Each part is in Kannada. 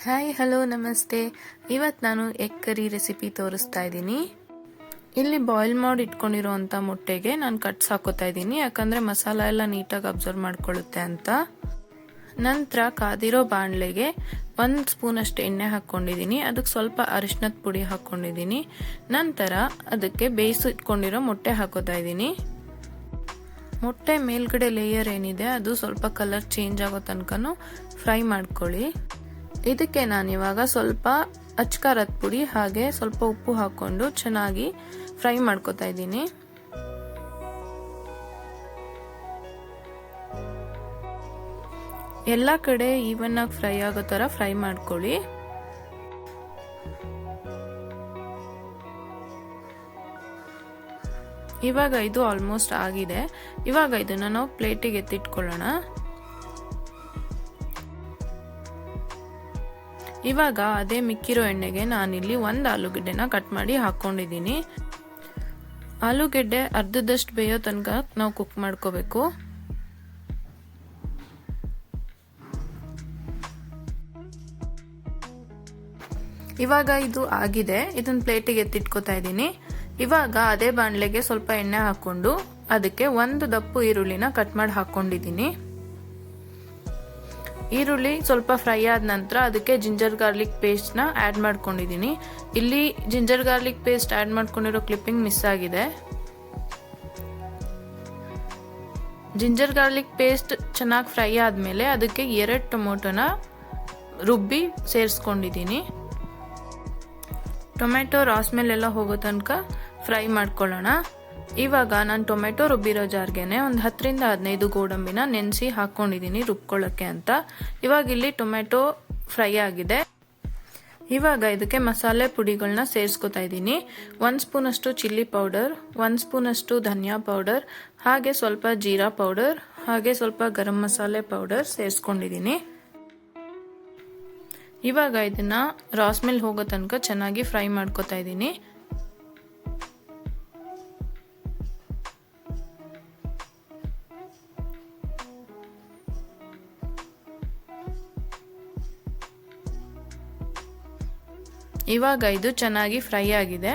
ಹಾಯ್ ಹಲೋ ನಮಸ್ತೆ. ಇವತ್ತು ನಾನು ಎಗ್ ಕರಿ ರೆಸಿಪಿ ತೋರಿಸ್ತಾ ಇದ್ದೀನಿ. ಇಲ್ಲಿ ಬಾಯ್ಲ್ ಮಾಡಿ ಇಟ್ಕೊಂಡಿರೋಂಥ ಮೊಟ್ಟೆಗೆ ನಾನು ಕಟ್ಸ್ ಹಾಕೋತಾ ಇದ್ದೀನಿ, ಯಾಕಂದರೆ ಮಸಾಲ ಎಲ್ಲ ನೀಟಾಗಿ ಅಬ್ಸರ್ವ್ ಮಾಡ್ಕೊಳ್ಳುತ್ತೆ ಅಂತ. ನಂತರ ಕಾದಿರೋ ಬಾಣಲೆಗೆ 1 ಸ್ಪೂನಷ್ಟು ಎಣ್ಣೆ ಹಾಕ್ಕೊಂಡಿದ್ದೀನಿ, ಅದಕ್ಕೆ ಸ್ವಲ್ಪ ಅರಿಶಿನದ ಪುಡಿ ಹಾಕ್ಕೊಂಡಿದ್ದೀನಿ. ನಂತರ ಅದಕ್ಕೆ ಬೇಯಿಸಿ ಇಟ್ಕೊಂಡಿರೋ ಮೊಟ್ಟೆ ಹಾಕೋತಾ ಇದ್ದೀನಿ. ಮೊಟ್ಟೆ ಮೇಲ್ಗಡೆ ಲೇಯರ್ ಏನಿದೆ ಅದು ಸ್ವಲ್ಪ ಕಲರ್ ಚೇಂಜ್ ಆಗೋ ತನಕನೂ ಫ್ರೈ ಮಾಡ್ಕೊಳ್ಳಿ. ಇದಕ್ಕೆ ನಾನಿವಾಗ ಸ್ವಲ್ಪ ಅಚ್ಕಾರದ ಪುಡಿ ಹಾಗೆ ಸ್ವಲ್ಪ ಉಪ್ಪು ಹಾಕೊಂಡು ಚೆನ್ನಾಗಿ ಫ್ರೈ ಮಾಡ್ಕೊತಾ ಇದ್ದೀನಿ. ಎಲ್ಲ ಕಡೆ ಈವನ್ ಆಗಿ ಫ್ರೈ ಆಗೋ ತರ ಫ್ರೈ ಮಾಡ್ಕೊಳ್ಳಿ. ಇವಾಗ ಇದು ಆಲ್ಮೋಸ್ಟ್ ಆಗಿದೆ. ಇವಾಗ ಇದನ್ನ ನಾವು ಪ್ಲೇಟಿಗೆ ಎತ್ತಿಟ್ಕೊಳ್ಳೋಣ. ಇವಾಗ ಅದೇ ಮಿಕ್ಕಿರೋ ಎಣ್ಣೆಗೆ ನಾನಿಲ್ಲಿ 1 ಆಲೂಗೆಡ್ಡೆನ ಕಟ್ ಮಾಡಿ ಹಾಕೊಂಡಿದ್ದೀನಿ. ಆಲೂಗೆಡ್ಡೆ ಅರ್ಧದಷ್ಟು ಬೇಯೋ ತನಕ ನಾವು ಕುಕ್ ಮಾಡ್ಕೋಬೇಕು. ಇವಾಗ ಇದು ಆಗಿದೆ, ಇದನ್ನ ಪ್ಲೇಟಿಗೆ ಎತ್ತಿಟ್ಕೋತಾ ಇದ್ದೀನಿ. ಇವಾಗ ಅದೇ ಬಾಣಲೆಗೆ ಸ್ವಲ್ಪ ಎಣ್ಣೆ ಹಾಕೊಂಡು ಅದಕ್ಕೆ 1 ದಪ್ಪು ಈರುಳ್ಳಿನ ಕಟ್ ಮಾಡಿ ಹಾಕೊಂಡಿದ್ದೀನಿ. ಈರುಳ್ಳಿ ಸ್ವಲ್ಪ ಫ್ರೈ ಆದ ನಂತರ ಅದಕ್ಕೆ ಜಿಂಜರ್ ಗಾರ್ಲಿಕ್ ಪೇಸ್ಟ್ ನ ಆಡ್ ಮಾಡ್ಕೊಂಡಿದ್ದೀನಿ. ಇಲ್ಲಿ ಜಿಂಜರ್ ಗಾರ್ಲಿಕ್ ಪೇಸ್ಟ್ ಆಡ್ ಮಾಡ್ಕೊಂಡಿರೋ ಕ್ಲಿಪ್ಪಿಂಗ್ ಮಿಸ್ ಆಗಿದೆ. ಜಿಂಜರ್ ಗಾರ್ಲಿಕ್ ಪೇಸ್ಟ್ ಚೆನ್ನಾಗಿ ಫ್ರೈ ಆದ್ಮೇಲೆ ಅದಕ್ಕೆ 2 ಟೊಮೊಟೊನ ರುಬ್ಬಿ ಸೇರಿಸ್ಕೊಂಡಿದ್ದೀನಿ. ಟೊಮೆಟೊ ರಾಸ್ಮೇಲೆಲ್ಲ ಹೋಗೋ ತನಕ ಫ್ರೈ ಮಾಡ್ಕೊಳ್ಳೋಣ. ಇವಾಗ ನಾನು ಟೊಮೆಟೊ ರುಬ್ಬಿರೋ ಜಾರ್ಗೆನೆ ಒಂದು 10 ರಿಂದ 15 ಗೋಡಂಬಿನ ನೆನೆಸಿ ಹಾಕೊಂಡಿದ್ದೀನಿ ರುಬ್ಕೊಳ್ಳೋಕ್ಕೆ ಅಂತ. ಇವಾಗ ಇಲ್ಲಿ ಟೊಮೆಟೊ ಫ್ರೈ ಆಗಿದೆ. ಇವಾಗ ಇದಕ್ಕೆ ಮಸಾಲೆ ಪುಡಿಗಳನ್ನ ಸೇರಿಸ್ಕೊತಾ ಇದ್ದೀನಿ. 1 ಸ್ಪೂನ್ ಅಷ್ಟು ಚಿಲ್ಲಿ ಪೌಡರ್, 1 ಸ್ಪೂನ್ ಅಷ್ಟು ಧನಿಯಾ ಪೌಡರ್, ಹಾಗೆ ಸ್ವಲ್ಪ ಜೀರಾ ಪೌಡರ್, ಹಾಗೆ ಸ್ವಲ್ಪ ಗರಂ ಮಸಾಲೆ ಪೌಡರ್ ಸೇರಿಸ್ಕೊಂಡಿದ್ದೀನಿ. ಇವಾಗ ಇದನ್ನ ರಾಸ್ಮೇಲ್ ಹೋಗೋ ತನಕ ಚೆನ್ನಾಗಿ ಫ್ರೈ ಮಾಡ್ಕೊತಾ ಇದ್ದೀನಿ. ಇವಾಗ ಇದು ಚೆನ್ನಾಗಿ ಫ್ರೈ ಆಗಿದೆ.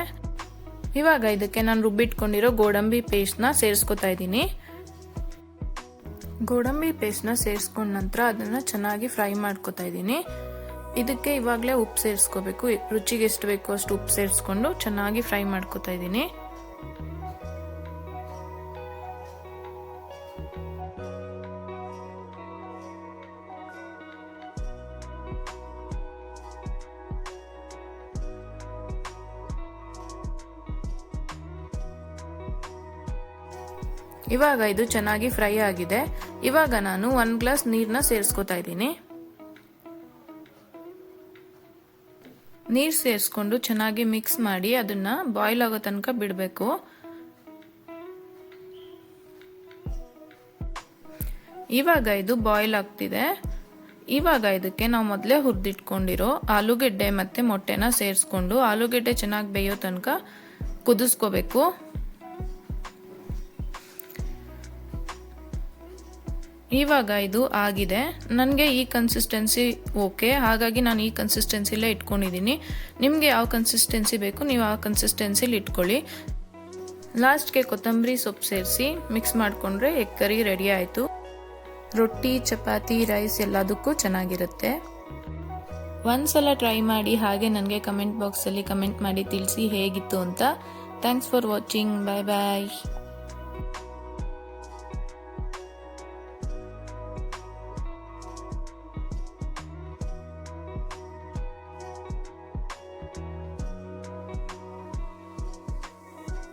ಇವಾಗ ಇದಕ್ಕೆ ನಾನು ರುಬ್ಬಿಟ್ಕೊಂಡಿರೋ ಗೋಡಂಬಿ ಪೇಸ್ಟ್ ನ ಸೇರಿಸ್ಕೊತಾ ಇದ್ದೀನಿ. ಗೋಡಂಬಿ ಪೇಸ್ಟ್ ನ ಸೇರಿಸ್ಕೊಂಡ ನಂತರ ಅದನ್ನ ಚೆನ್ನಾಗಿ ಫ್ರೈ ಮಾಡ್ಕೊತಾ ಇದ್ದೀನಿ. ಇದಕ್ಕೆ ಇವಾಗಲೇ ಉಪ್ಪು ಸೇರಿಸ್ಕೋಬೇಕು. ರುಚಿಗೆ ಎಷ್ಟು ಬೇಕೋ ಅಷ್ಟು ಉಪ್ಪು ಸೇರಿಸ್ಕೊಂಡು ಚೆನ್ನಾಗಿ ಫ್ರೈ ಮಾಡ್ಕೊತಾ ಇದ್ದೀನಿ. ಇವಾಗ ಇದು ಚೆನ್ನಾಗಿ ಫ್ರೈ ಆಗಿದೆ. ಇವಾಗ ನಾನು 1 ಗ್ಲಾಸ್ ನೀರನ್ನ ಸೇರಿಸ್ಕೊತಾ ಇದ್ದೀನಿ. ನೀರು ಸೇರಿಸ್ಕೊಂಡು ಚೆನ್ನಾಗಿ ಮಿಕ್ಸ್ ಮಾಡಿ ಅದನ್ನ ಬಾಯ್ಲ್ ಆಗೋ ತನಕ ಬಿಡಬೇಕು. ಇವಾಗ ಇದು ಬಾಯ್ಲ್ ಆಗ್ತಿದೆ. ಇವಾಗ ಇದಕ್ಕೆ ನಾವು ಮೊದಲೇ ಹುರಿದಿಟ್ಕೊಂಡಿರೋ ಆಲೂಗೆಡ್ಡೆ ಮತ್ತೆ ಮೊಟ್ಟೆನ ಸೇರಿಸ್ಕೊಂಡು ಆಲೂಗೆಡ್ಡೆ ಚೆನ್ನಾಗಿ ಬೇಯೋ ತನಕ ಕುದಿಸ್ಕೋಬೇಕು. ಇವಾಗ ಇದು ಆಗಿದೆ. ನನಗೆ ಈ ಕನ್ಸಿಸ್ಟೆನ್ಸಿ ಓಕೆ, ಹಾಗಾಗಿ ನಾನು ಈ ಕನ್ಸಿಸ್ಟೆನ್ಸಿಲೇ ಇಟ್ಕೊಂಡಿದ್ದೀನಿ. ನಿಮಗೆ ಯಾವ ಕನ್ಸಿಸ್ಟೆನ್ಸಿ ಬೇಕು ನೀವು ಆ ಕನ್ಸಿಸ್ಟೆನ್ಸಿಲಿ ಇಟ್ಕೊಳ್ಳಿ. ಲಾಸ್ಟ್ಗೆ ಕೊತ್ತಂಬರಿ ಸೊಪ್ಪು ಸೇರಿಸಿ ಮಿಕ್ಸ್ ಮಾಡಿಕೊಂಡ್ರೆ ಎಗ್ ಕರಿ ರೆಡಿ ಆಯಿತು. ರೊಟ್ಟಿ, ಚಪಾತಿ, ರೈಸ್ ಎಲ್ಲದಕ್ಕೂ ಚೆನ್ನಾಗಿರುತ್ತೆ. ಒಂದ್ಸಲ ಟ್ರೈ ಮಾಡಿ, ಹಾಗೆ ನನಗೆ ಕಮೆಂಟ್ ಬಾಕ್ಸಲ್ಲಿ ಕಮೆಂಟ್ ಮಾಡಿ ತಿಳಿಸಿ ಹೇಗಿತ್ತು ಅಂತ. Thanks for watching. Bye bye.